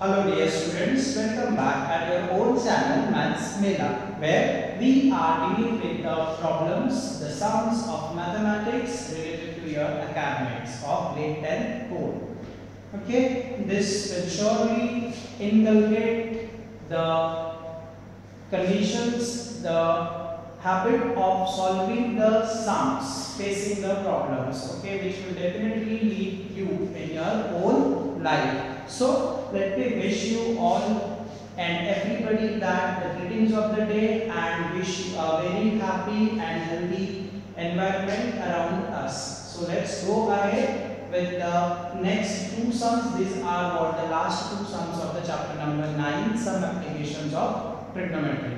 Hello dear students, welcome back at your own channel Maths Mela, where we are dealing with the problems, the sums of mathematics related to your academics of grade 10 board. Okay, this will surely inculcate the conditions, the habit of solving the sums, facing the problems, okay, which will definitely lead you in your own life. So let me wish you all and everybody that the greetings of the day and wish you a very happy and healthy environment around us. So let's go ahead with the next two sums. These are what the last two sums of the chapter number 9, sum applications of trigonometry.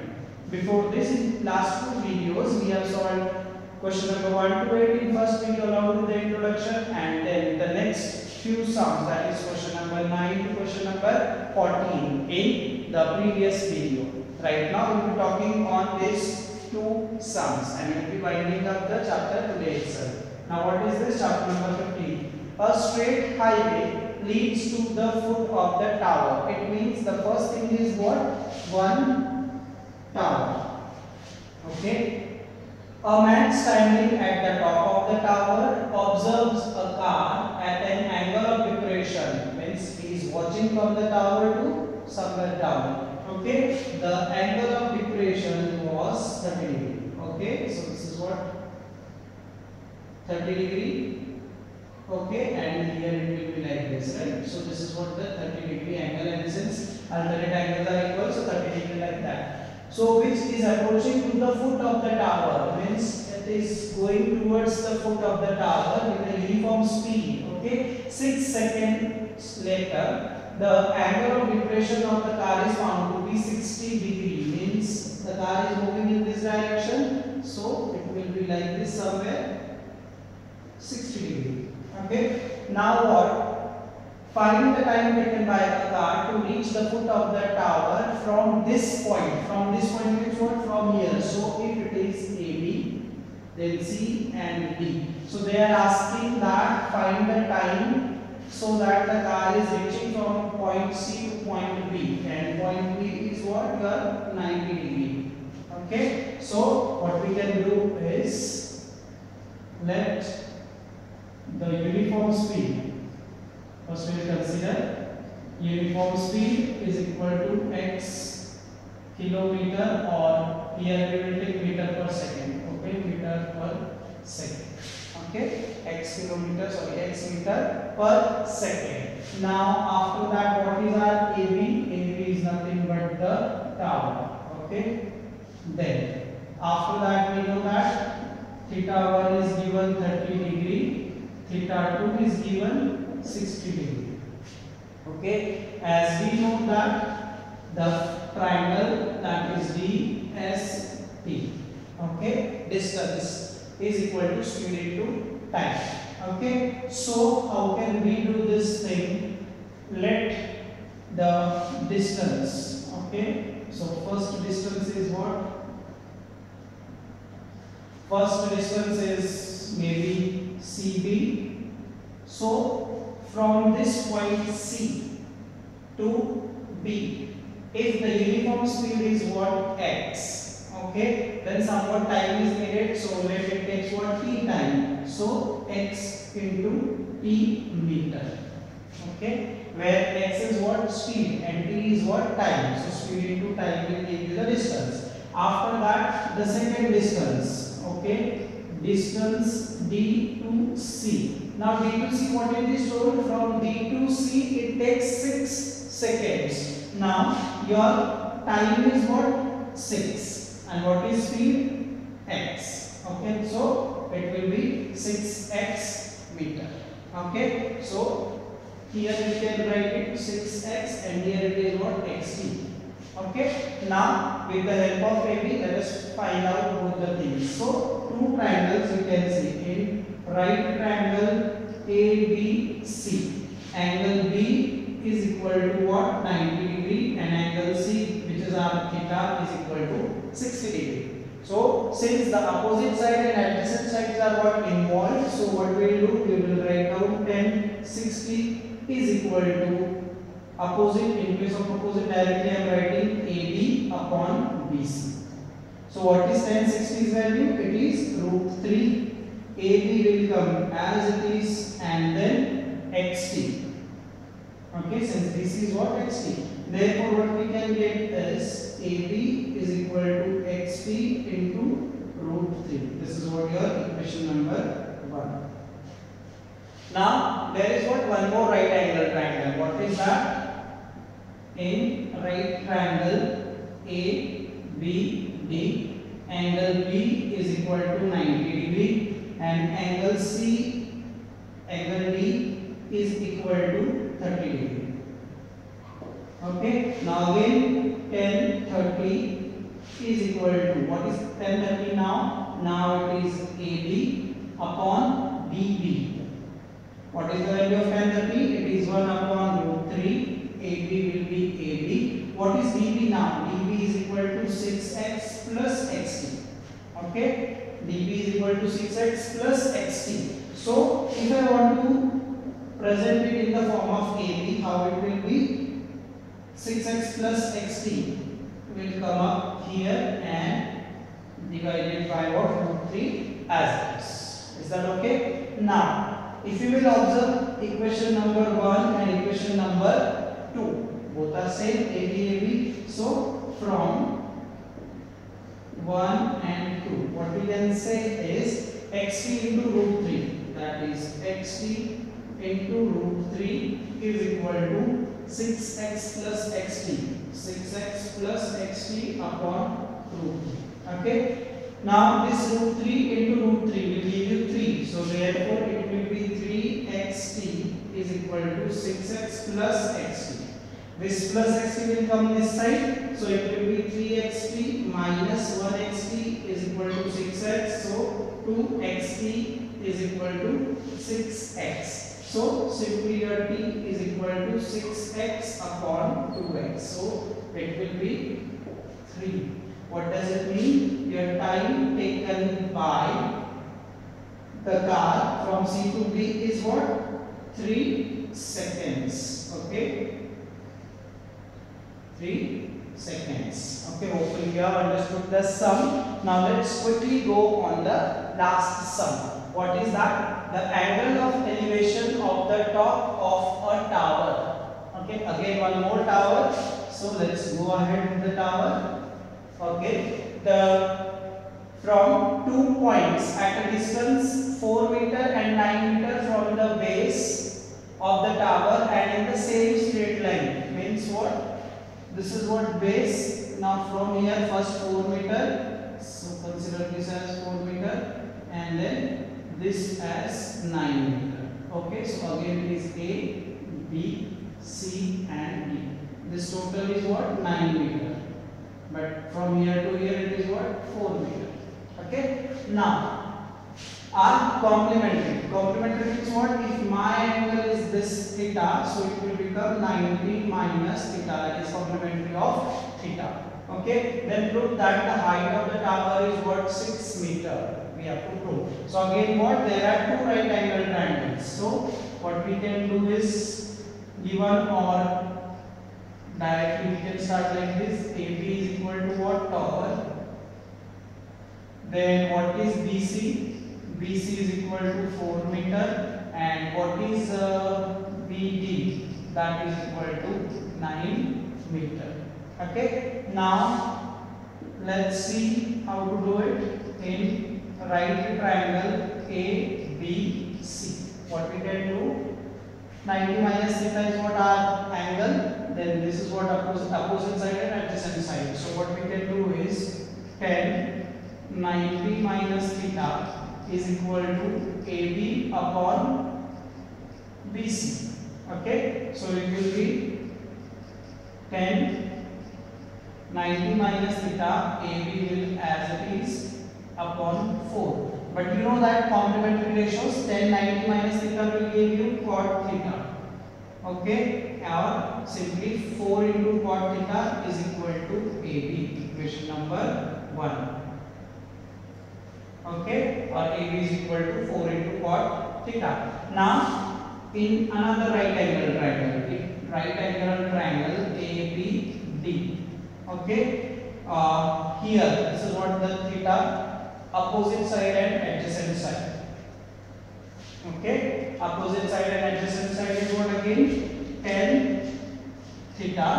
Before this, in last two videos we have solved question number 1 to 8 in first video along with the introduction, and then the next few sums, that is question number 9 to question number 14 in the previous video. Right now we will be talking on these two sums and we will be winding up the chapter today itself. Now what is this? Chapter number 15. A straight highway leads to the foot of the tower. It means the first thing is what? One tower. Okay. A man standing at the top of the tower observes a car at an angle of depression. Means he is watching from the tower to somewhere down. Okay. The angle of depression was 30 degree. Okay. So this is what? 30 degree. Okay. And here it will be like this, right? So this is what the 30 degree angle, and since alternate angles are equal, so 30 degree like that. So which is approaching to the foot of the tower, means it is going towards the foot of the tower with a uniform speed. Okay, 6 seconds later, the angle of depression of the car is found to be 60 degree. Means the car is moving in this direction, so it will be like this somewhere 60 degree. Okay, now what? Find the time taken by the car to reach the foot of the tower from this point. From this point means what? From here. So if it is AB, then C and D. So they are asking that find the time so that the car is reaching from point C to point B, and point B is what? Your 90 degree. Okay. So what we can do is let the uniform speed. First we will consider uniform speed is equal to x kilometer, or here we will take meter per second. Okay, meter per second. Okay, x kilometer, sorry, x meter per second. Now after that, what is our AB? AB is nothing but the tower. Okay, then after that we know that theta 1 is given 30 degree, theta 2 is given 60 degree. Okay, as we know that the triangle, that is DST. Okay, distance is equal to speed into time. Okay, so how can we do this thing? Let the distance. Okay, so first distance is what? First distance is maybe CB. So from this point C to B, if the uniform speed is what? X. Okay, then somewhat time is needed, so let it takes what? T time. So x into T meter. Okay, where x is what? Speed, and T is what? Time. So speed into time will give you the distance. After that, the second distance. Okay, distance D to C. Now D to C, what it is told? From D to C it takes 6 seconds. Now your time is what? 6. And what is speed? X. Okay, so it will be 6x meter. Okay, so here we can write it 6x, and here it is what? Xt. Okay, now with the help of AB, let us find out both the things. So two triangles you can see. In right triangle ABC, angle B is equal to what? 90 degree, and angle C, which is our theta, is equal to 60 degree. So since the opposite side and adjacent sides are what? Involved, so what we will do? We will write down 10 60 is equal to Opposite, in place of opposite, directly I am writing AB upon BC. So what is tan 60's value? It is root 3. AB will come as it is and then XT. Okay, since this is what XT. Therefore, what we can get is AB is equal to XT into root 3. This is what your equation number 1. Now, there is one more right angle triangle. What is that? In right triangle ABD, angle B is equal to 90 degree and angle C, angle D is equal to 30 degree. Okay, now again tan 30 is equal to, what is tan 30 now? Now it is AB upon BB. What is the value of tan 30? It is 1 upon root 3. AB will be AB. What is BB now? BB is equal to 6x plus xt. Okay, DB is equal to 6x plus xt. So if I want to present it in the form of AB, how it will be? 6x plus xt will come up here and divided by what? Root 3 as this. Is that okay? Now, if you will observe equation number 1 and equation number 2, both are same, AB. So from 1 and 2, what we can say is xt into root 3, that is xt into root 3 is equal to 6x plus xt, 6x plus xt upon root 3. Okay. Now this root 3 into root 3 will give you 3. So therefore it will be 3xt is equal to 6x plus xt. This plus xt will come this side. So it will be 3xt minus 1xt is equal to 6x. So 2xt is equal to 6x. So simply your t is equal to 6x upon 2x. So it will be 3. What does it mean? Your time taken by the car from C to B is what? 3 seconds. Okay? 3 seconds. Okay, hopefully you have understood the sum. Now let's quickly go on the last sum. What is that? The angle of elevation of the top of a tower. Okay, again one more tower. So let's go ahead with the tower. Okay, from 2 points at a distance 4 meter and 9 meter from the base of the tower and in the same straight line, means what? This is what base. Now from here first 4 meter, so consider this as 4 meter and then this as 9 meter. Okay, so again it is A, B, C and D. This total is what? 9 meter. But from here to here it is what? 4 meter. Okay. Now, are complementary. Complementary means what? If my angle is this theta, so it will become 90 minus theta. That is complementary of theta. Okay. Then prove that the height of the tower is what? 6 meter. We have to prove. So again what? There are two right angle triangles. So what we can do is, given or directly we can start like this. AB is equal to what? Tower. Then what is BC? BC is equal to 4 meter. And what is BD? That is equal to 9 meter. Okay. Now let's see how to do it in right triangle ABC. What we can do? 90 minus theta is what? Our angle. Then this is what? Opposite side and adjacent side. So what we can do is 90 minus theta is equal to AB upon BC. Okay. So it will be 90 minus theta, AB will as it is upon 4. But you know that complementary ratios, 90 minus theta will give you cot theta. Okay, or simply 4 into cot theta is equal to AB, equation number 1. Okay, or AB is equal to 4 into cot theta. Now, in another right angle triangle, right angle triangle ABD. Okay, here this is what the theta, opposite side and adjacent side. Okay, opposite side and adjacent side is what again? Tan theta,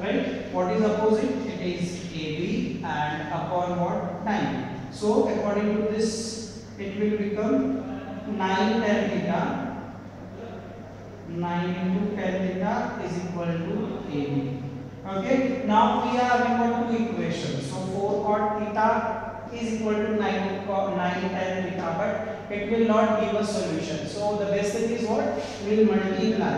right? What is opposite? It is AB and upon what? 9. So according to this, it will become 9 tan theta. 9 into tan theta is equal to AB. Okay, now we are having got two equations. So 4 cot theta is equal to 9 tan theta, but it will not give us solution. So the best thing is what? We will multiply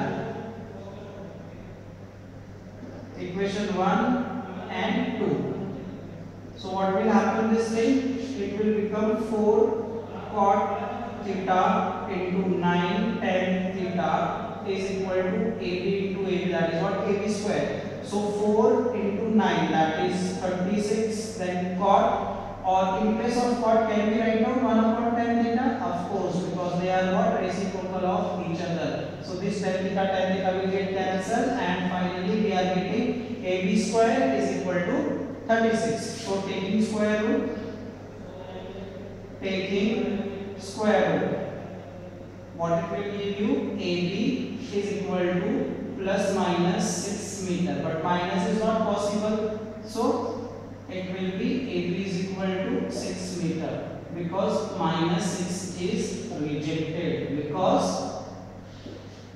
equation 1 and 2. So what will happen this thing? It will become 4 cot theta into 9 tan theta is equal to AB into AB, that is what? AB square. So 4 into 9, that is 36, then cot, or in place of cot can we write down 1 upon tan theta? Of course, because they are what? Reciprocal of each other. So this tan theta will get cancelled, and finally we are getting AB square is equal to 36. So taking square root, what it will give you? AB is equal to plus minus 6 meter, but minus is not possible, so it will be AB is equal to 6 meter, because minus 6 is rejected. Because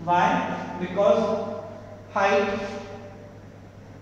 why? Because height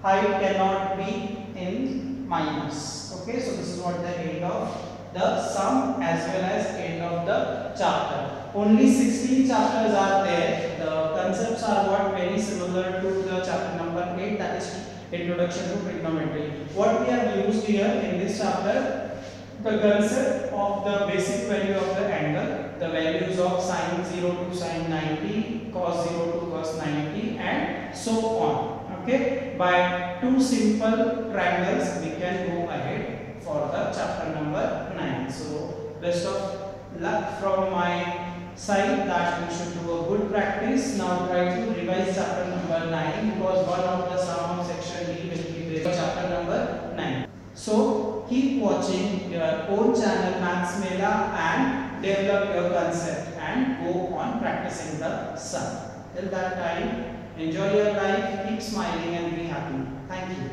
cannot be in minus. Okay, so this is what the end of the sum as well as end of the chapter. Only 16 chapters are there. The concepts are what? Very similar to the chapter number 8, that is Introduction to Trigonometry. What we have used here in this chapter, the concept of the basic value of the angle, the values of sine 0 to sine 90, cos 0 to cos 90, and so on. Okay, by two simple triangles we can go ahead for the chapter number 9. So best of luck from my side that we should do a good practice. Now try to revise chapter number 9, because one of the sum of section D will be based on chapter number 9. So keep watching your own channel Maths Mela and develop your concept and go on practicing the sum. Till that time, enjoy your life, keep smiling and be happy. Thank you.